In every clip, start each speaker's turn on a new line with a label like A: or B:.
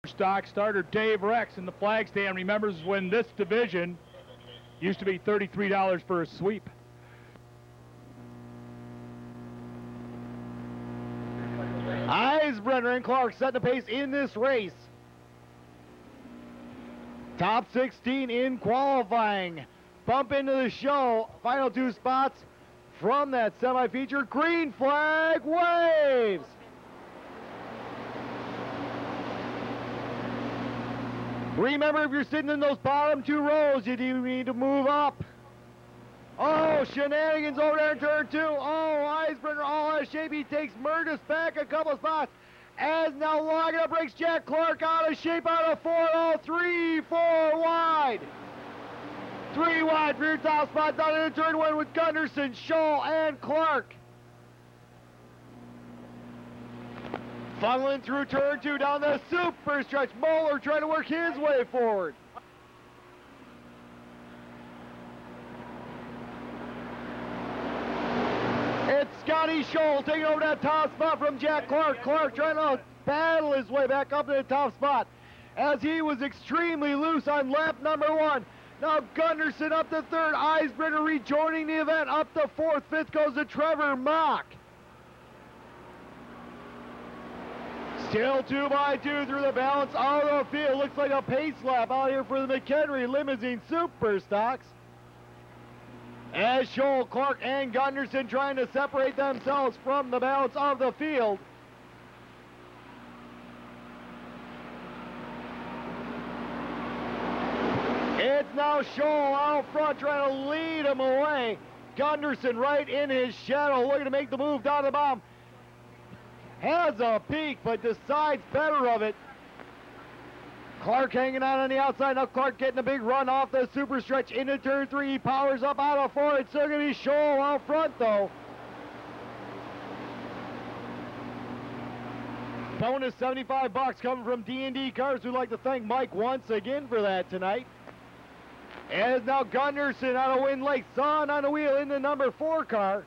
A: Stock starter Dave Rex in the flag stand remembers when this division used to be $33 for a sweep.
B: Eisbrenner and Clark setting the pace in this race. Top 16 in qualifying. Bump into the show. Final two spots from that semi-feature. Green flag waves. Remember, if you're sitting in those bottom two rows, you do need to move up. Oh, shenanigans over there in turn two. Oh, Eisbrenner all out of shape. He takes Murtis back a couple spots. As now logging up, breaks Jack Clark out of shape out of four. Oh, 3-4 wide. 3 wide, rear top spot down in the turn one with Gunderson, Scholl, and Clark. Funneling through turn two down the super stretch. Moeller trying to work his way forward. It's Scotty Scholl taking over that top spot from Jack Clark. Clark trying to battle his way back up to the top spot as he was extremely loose on lap number one. Now Gunderson up to third. Eisbrenner rejoining the event up to fourth. Fifth goes to Trevor Mock. Still 2 by 2 through the balance of the field. Looks like a pace lap out here for the McHenry Limousine Super Stocks. As Scholl, Clark, and Gunderson trying to separate themselves from the balance of the field. It's now Scholl out front trying to lead him away. Gunderson right in his shadow looking to make the move down the bottom. Has a peak, but decides better of it. Clark hanging out on the outside. Now Clark getting a big run off the super stretch into turn three. He powers up out of four. It's still going to be Scholl out front, though. Bonus $75 coming from D&D Cars. We'd like to thank Mike once again for that tonight. As now Gunderson out of Wind Lake. Son on the wheel in the number 4 car.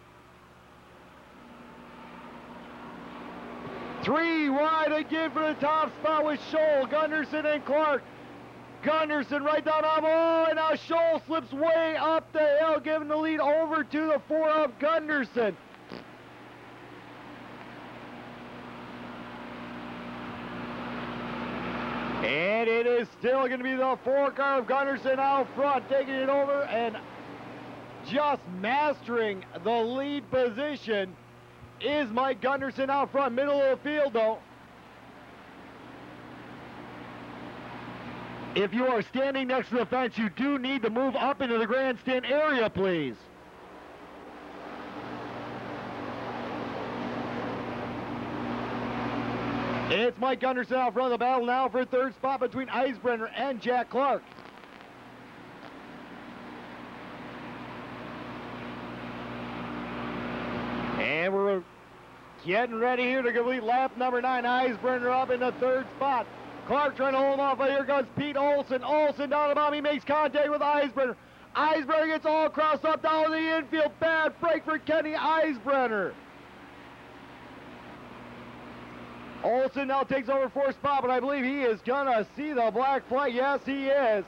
B: 3 wide again for the top spot with Scholl, Gunderson, and Clark. Gunderson right down on. Oh, and now Scholl slips way up the hill, giving the lead over to the 4 of Gunderson. And it is still going to be the 4 car of Gunderson out front, taking it over and just mastering the lead position. Is Mike Gunderson out front, middle of the field though. If you are standing next to the fence, you do need to move up into the grandstand area, please. It's Mike Gunderson out front of the battle now for third spot between Eisbrenner and Jack Clark. And we're getting ready here to complete lap number 9. Eisbrenner up in the third spot. Clark trying to hold him off, but here comes Pete Olson. Olson down the bottom. He makes contact with Eisbrenner. Eisbrenner gets all crossed up down the infield. Bad break for Kenny Eisbrenner. Olson now takes over 4th spot, but I believe he is going to see the black flag. Yes, he is.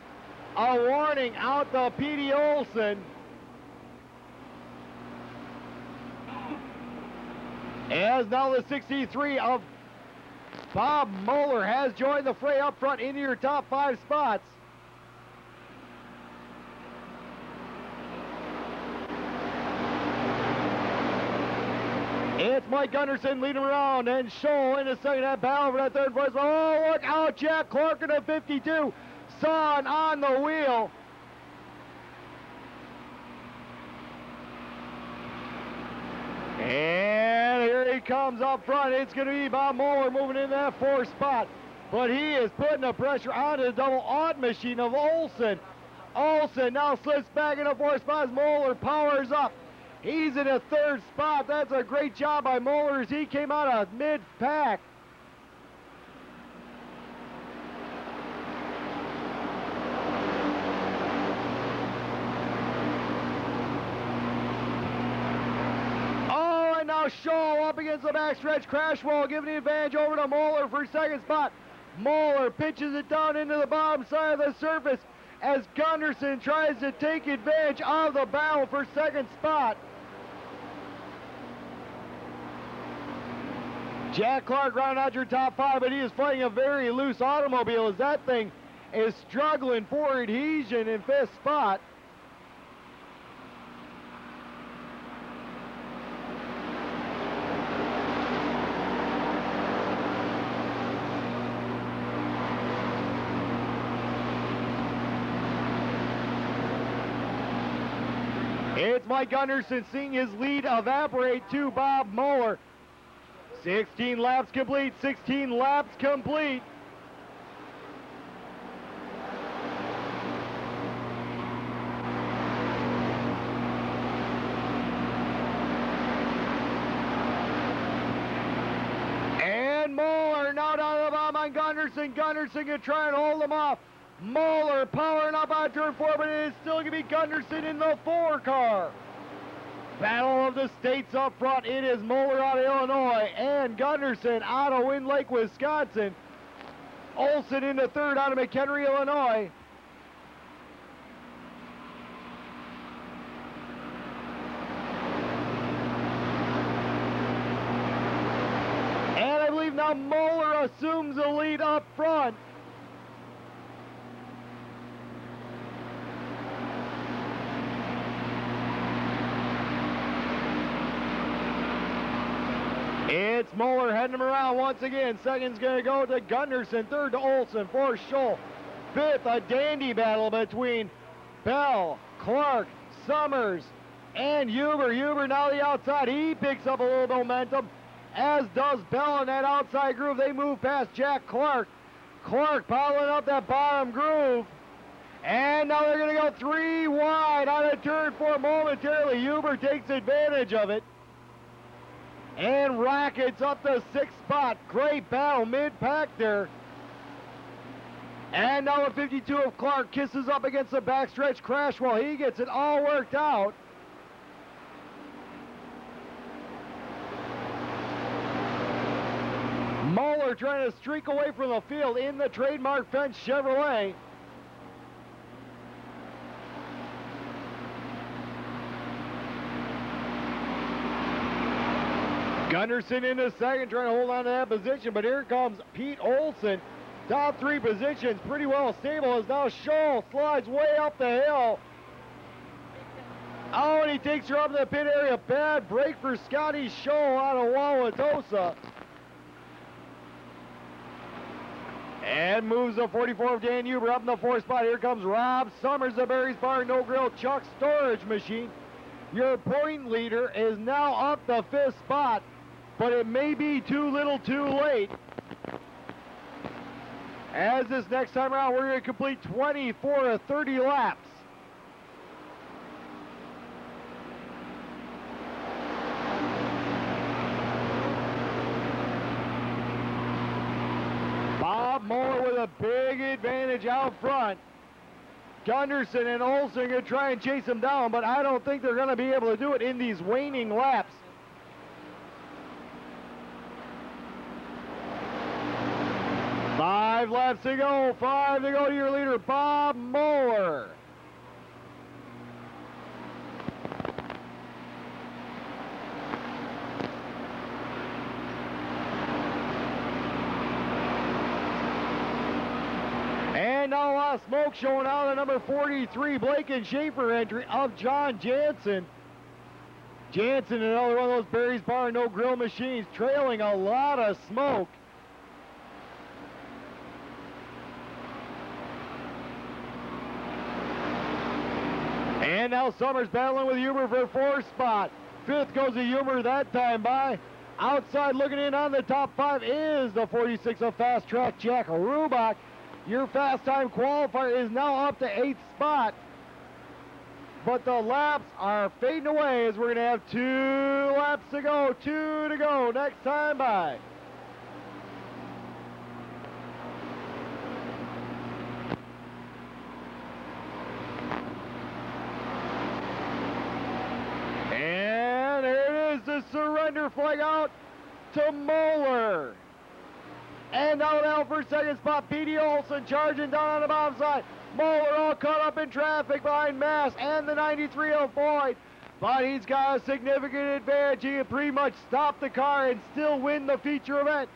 B: A warning out to Petey Olson. As now the 63 of Bob Moeller has joined the fray up front into your top 5 spots. It's Mike Gunderson leading around, and Scholl in the second half battle for that third place. Oh, look out, Jack Clark in the 52. Son on the wheel. And here he comes up front. It's going to be Bob Moeller moving in that 4th spot. But he is putting the pressure onto the double odd machine of Olson. Olson now slips back in the 4th spot as Moeller powers up. He's in the 3rd spot. That's a great job by Moeller as he came out of mid-pack. Now Scholl up against the backstretch crash wall, giving the advantage over to Moeller for 2nd spot. Moeller pitches it down into the bottom side of the surface as Gunderson tries to take advantage of the battle for second spot. Jack Clark rounding out your top 5, but he is fighting a very loose automobile as that thing is struggling for adhesion in 5th spot. It's Mike Gunderson seeing his lead evaporate to Bob Moeller. 16 laps complete, 16 laps complete. And Moeller now down to the bottom on Gunderson. Gunderson can try and hold him off. Moeller powering up on turn 4, but it is still going to be Gunderson in the 4 car. Battle of the states up front. It is Moeller out of Illinois and Gunderson out of Wind Lake, Wisconsin. Olson into 3rd out of McHenry, Illinois. And I believe now Moeller assumes the lead up front. It's Moeller heading him around once again. Second's going to go to Gunderson. 3rd to Olson. 4th, Scholl. 5th, a dandy battle between Bell, Clark, Summers, and Huber. Huber now the outside. He picks up a little momentum, as does Bell in that outside groove. They move past Jack Clark. Clark piling up that bottom groove. And now they're going to go 3 wide on a turn 4 momentarily. Huber takes advantage of it and rockets up the 6th spot. Great battle mid-pack there. And now a 52 of Clark kisses up against the backstretch crash wall. He gets it all worked out. Moeller trying to streak away from the field in the trademark fence Chevrolet. Gunderson into 2nd, trying to hold on to that position, but here comes Pete Olson. Top 3 positions, pretty well stable, as now Scholl slides way up the hill. Oh, and he takes her up to the pit area. Bad break for Scotty Scholl out of Wauwatosa. And moves the 44 of Dan Huber up in the 4th spot. Here comes Rob Summers, the Barry's Bar No Grill Chuck Storage Machine. Your point leader is now up the 5th spot, but it may be too little too late. As this next time around, we're going to complete 24 to 30 laps. Bob Moeller with a big advantage out front. Gunderson and Olson going to try and chase him down, but I don't think they're going to be able to do it in these waning laps. Five laps to go. 5 to go to your leader, Bob Moeller. And now a lot of smoke showing out of the number 43 Blake and Schaefer entry of John Jansen. Jansen, another one of those Barry's Bar No Grill machines, trailing a lot of smoke. And now Summers battling with Huber for 4th spot. 5th goes to Huber that time by. Outside looking in on the top 5 is the 46 of Fast Track Jack Rubach. Your fast time qualifier is now up to 8th spot. But the laps are fading away as we're going to have 2 laps to go. 2 to go next time by. And there it is, the surrender flag out to Moeller. And out for second spot, Petey Olson charging down on the bottom side. Moeller all caught up in traffic behind Mass and the 93 of Boyd. But he's got a significant advantage. He can pretty much stop the car and still win the feature event.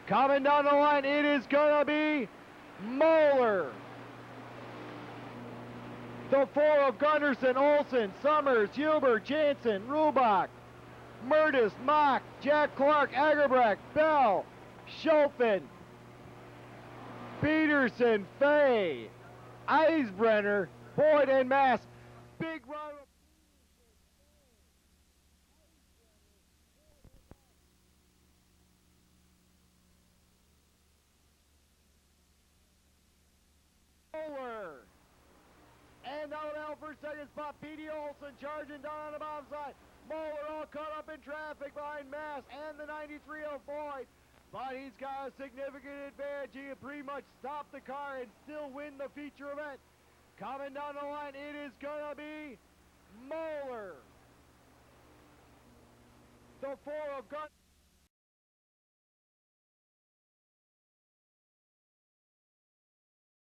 B: Coming down the line, it is gonna be Moeller. The four of Gunderson, Olson, Summers, Hubert, Jansen, Rubach, Murtis, Mock, Jack Clark, Agerbrecht, Bell, Schulfen, Peterson, Fay, Eisbrenner, Boyd, and Mass. Big round of Moeller. And out for second spot, Petey Olson charging down on the bottom side. Moeller all caught up in traffic behind Mass and the 93 of Boyd. But he's got a significant advantage. He can pretty much stop the car and still win the feature event. Coming down the line, it is gonna be Moeller. The four of Gun.